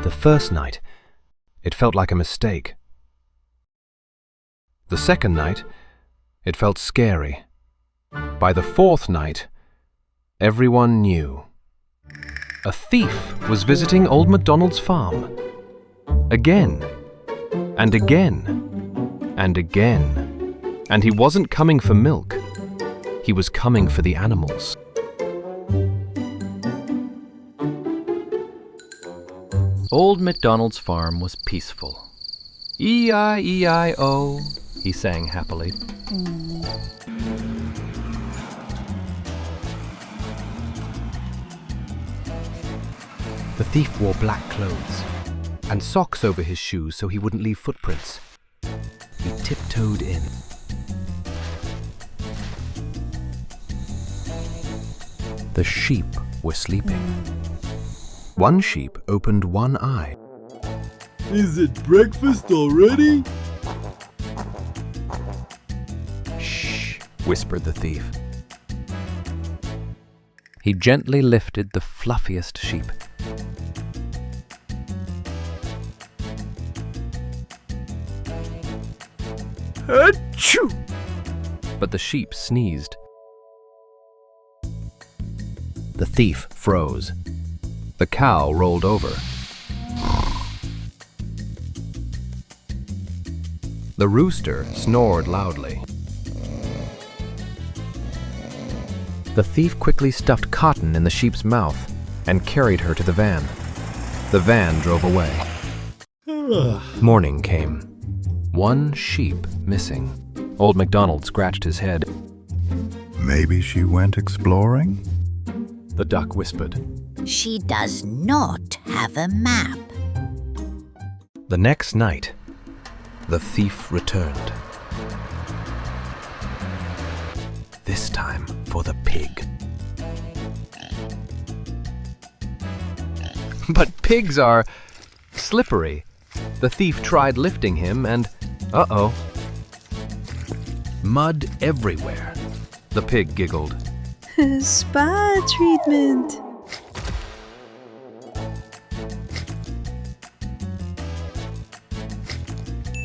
The first night, it felt like a mistake. The second night, it felt scary. By the fourth night, everyone knew. A thief was visiting Old MacDonald's farm. Again, and again, and again. And he wasn't coming for milk. He was coming for the animals. Old MacDonald's farm was peaceful. E-I-E-I-O, he sang happily. The thief wore black clothes and socks over his shoes so he wouldn't leave footprints. He tiptoed in. The sheep were sleeping. One sheep opened one eye. Is it breakfast already? Shh, whispered the thief. He gently lifted the fluffiest sheep. Achoo! But the sheep sneezed. The thief froze. The cow rolled over. The rooster snored loudly. The thief quickly stuffed cotton in the sheep's mouth and carried her to the van. The van drove away. Morning came. One sheep missing. Old MacDonald scratched his head. Maybe she went exploring? The duck whispered. She does not have a map. The next night, the thief returned. This time for the pig. But pigs are slippery. The thief tried lifting him and, uh-oh. Mud everywhere. The pig giggled. Spa treatment.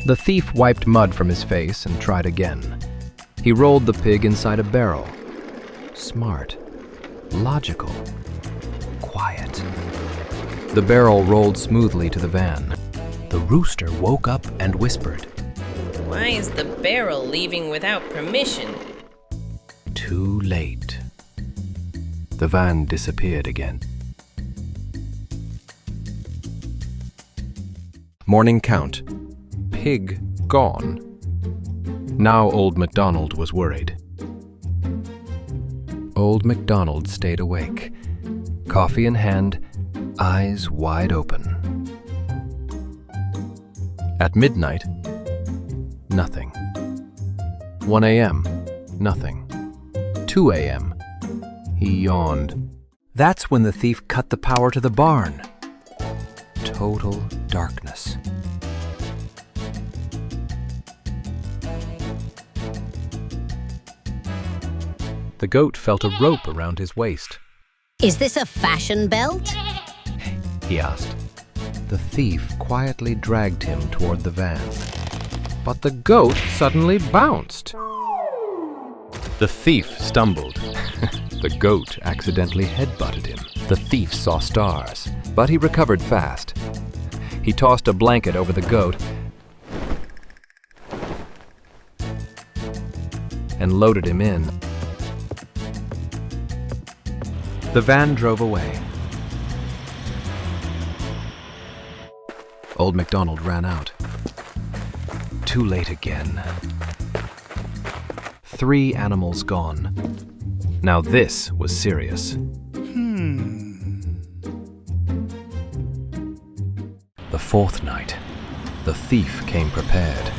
The thief wiped mud from his face and tried again. He rolled the pig inside a barrel. Smart, logical, quiet. The barrel rolled smoothly to the van. The rooster woke up and whispered. Why is the barrel leaving without permission? Too late. The van disappeared again. Morning count. Pig gone. Now Old MacDonald was worried. Old MacDonald stayed awake, coffee in hand, eyes wide open. At midnight, nothing. 1 a.m., nothing. 2 a.m., he yawned. That's when the thief cut the power to the barn. Total darkness. The goat felt a rope around his waist. Is this a fashion belt? He asked. The thief quietly dragged him toward the van. But the goat suddenly bounced. The thief stumbled. The goat accidentally headbutted him. The thief saw stars, but he recovered fast. He tossed a blanket over the goat and loaded him in. The van drove away. Old MacDonald ran out. Too late again. 3 animals gone. Now this was serious. The fourth night, the thief came prepared.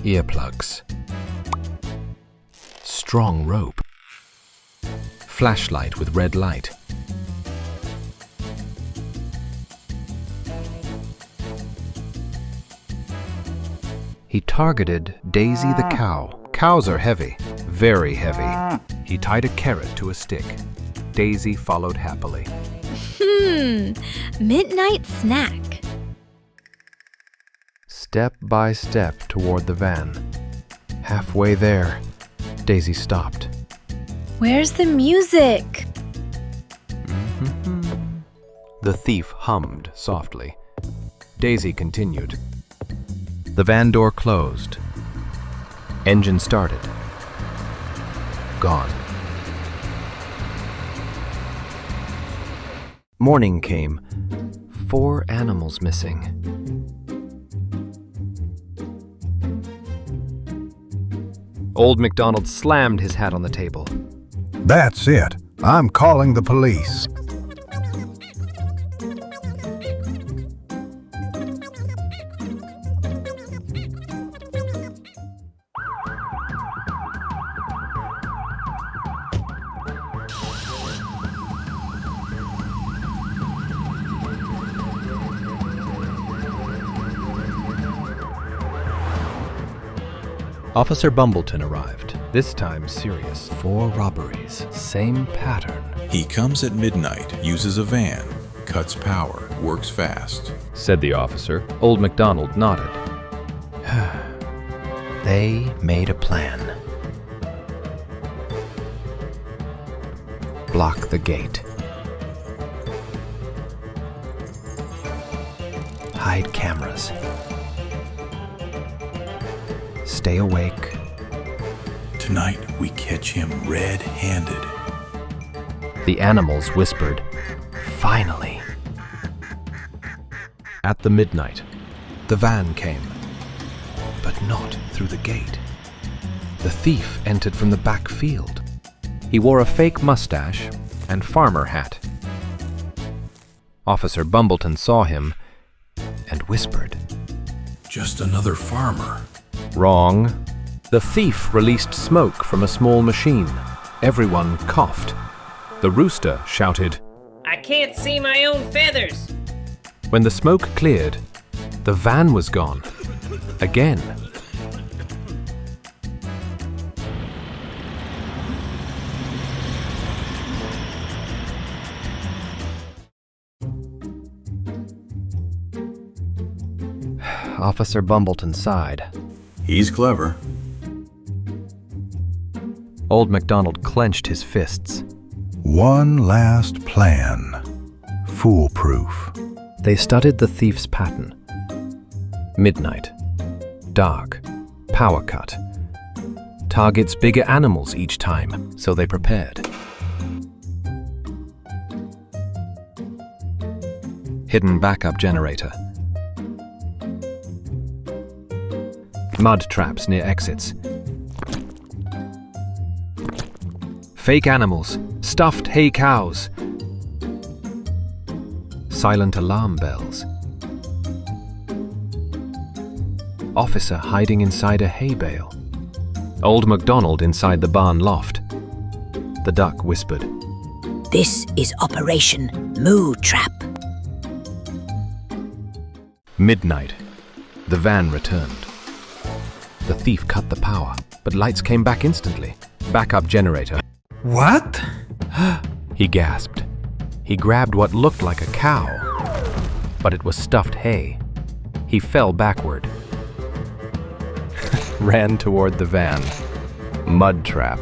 Earplugs. Strong rope. Flashlight with red light. He targeted Daisy the cow. Cows are heavy, very heavy. He tied a carrot to a stick. Daisy followed happily. Midnight snack. Step by step toward the van. Halfway there, Daisy stopped. Where's the music? The thief hummed softly. Daisy continued. The van door closed. Engine started. Gone. Morning came. 4 animals missing. Old MacDonald slammed his hat on the table. That's it. I'm calling the police. Officer Bumbleton arrived, this time serious. 4 robberies, same pattern. He comes at midnight, uses a van, cuts power, works fast. Said the officer. Old MacDonald nodded. They made a plan. Block the gate. Hide cameras. Stay awake. Tonight we catch him red-handed. The animals whispered, "Finally." At the midnight, the van came, but not through the gate. The thief entered from the back field. He wore a fake mustache and farmer hat. Officer Bumbleton saw him and whispered, Just another farmer. "Wrong." The thief released smoke from a small machine. Everyone coughed. The rooster shouted, I can't see my own feathers. When the smoke cleared, the van was gone. Again. Officer Bumbleton sighed. He's clever. Old MacDonald clenched his fists. One last plan. Foolproof. They studied the thief's pattern. Midnight. Dark. Power cut. Targets bigger animals each time, so they prepared. Hidden backup generator. Mud traps near exits. Fake animals, stuffed hay cows. Silent alarm bells. Officer hiding inside a hay bale. Old MacDonald inside the barn loft. The duck whispered, This is Operation Moo Trap. Midnight. The van returned. The thief cut the power, but lights came back instantly. Backup generator. What? He gasped. He grabbed what looked like a cow, but it was stuffed hay. He fell backward. Ran toward the van. Mud trap.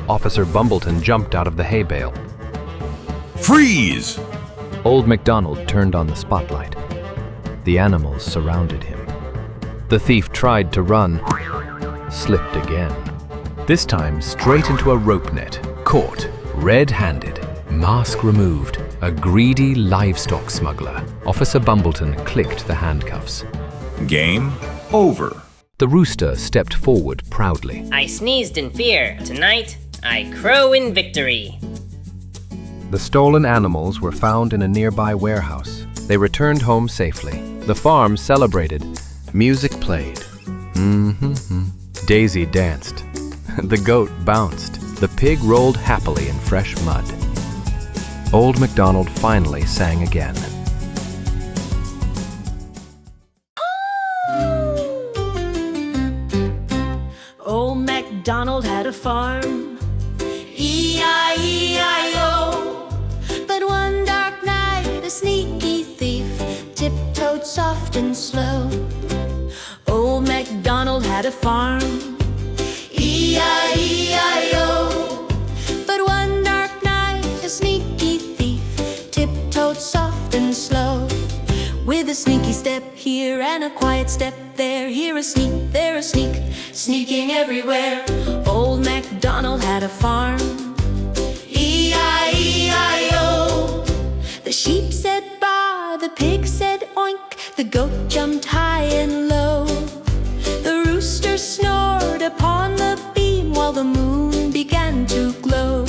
Officer Bumbleton jumped out of the hay bale. Freeze! Old MacDonald turned on the spotlight. The animals surrounded him. The thief tried to run, slipped again. This time straight into a rope net. Caught, red-handed, mask removed, a greedy livestock smuggler. Officer Bumbleton clicked the handcuffs. Game over. The rooster stepped forward proudly. I sneezed in fear. Tonight, I crow in victory. The stolen animals were found in a nearby warehouse. They returned home safely. The farm celebrated. Music played. Daisy danced. The goat bounced. The pig rolled happily in fresh mud. Old MacDonald finally sang again. Old MacDonald had a farm. E-I-E-I-O. But one dark night a sneaky thief tiptoed soft and slow. Old MacDonald had a farm. E-I-E-I-O. But one dark night a sneaky thief tiptoed soft and slow. With a sneaky step here and a quiet step there, here a sneak, there a sneak, sneaking everywhere. Old MacDonald had a farm. E-I-E-I-O. The sheep said baa, the pig said oink, the goat jumped high and low. The rooster snored upon the beam while the moon began to glow.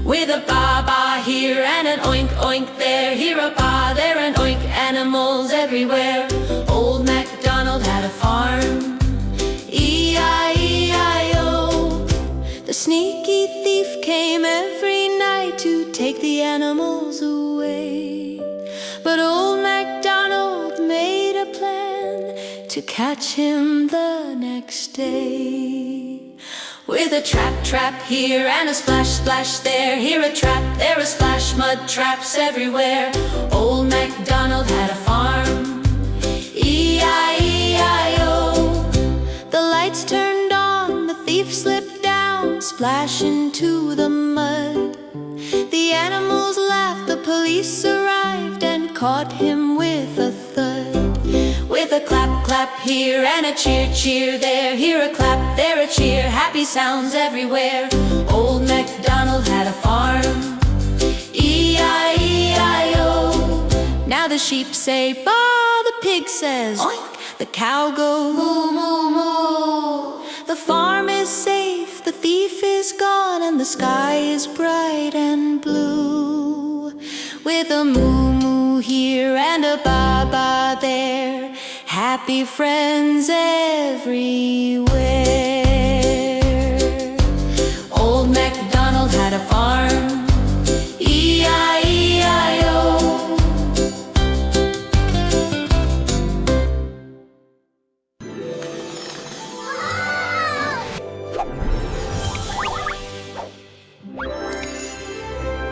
With a ba-ba here and an oink-oink there, here a ba, there an oink, animals everywhere. Old MacDonald had a farm. E-I-E-I-O. The sneaky thief came every night to take the animals away. But old MacDonald made a plan to catch him the next day. With a trap here and a splash there, here a trap, there a splash, mud traps everywhere. Old MacDonald had a farm. E-I-E-I-O. The lights turned on, the thief slipped down, splash into the mud. The animals laughed, the police arrived and caught him with a thud. With a clap here and a cheer there, here a clap, there a cheer, happy sounds everywhere. Old MacDonald had a farm. E-I-E-I-O. Now the sheep say baa, the pig says oink, the cow goes moo, moo, moo. The farm is safe, the thief is gone, and the sky is bright and blue. With a moo moo here and a ba ba there, happy friends everywhere. Old MacDonald had a farm.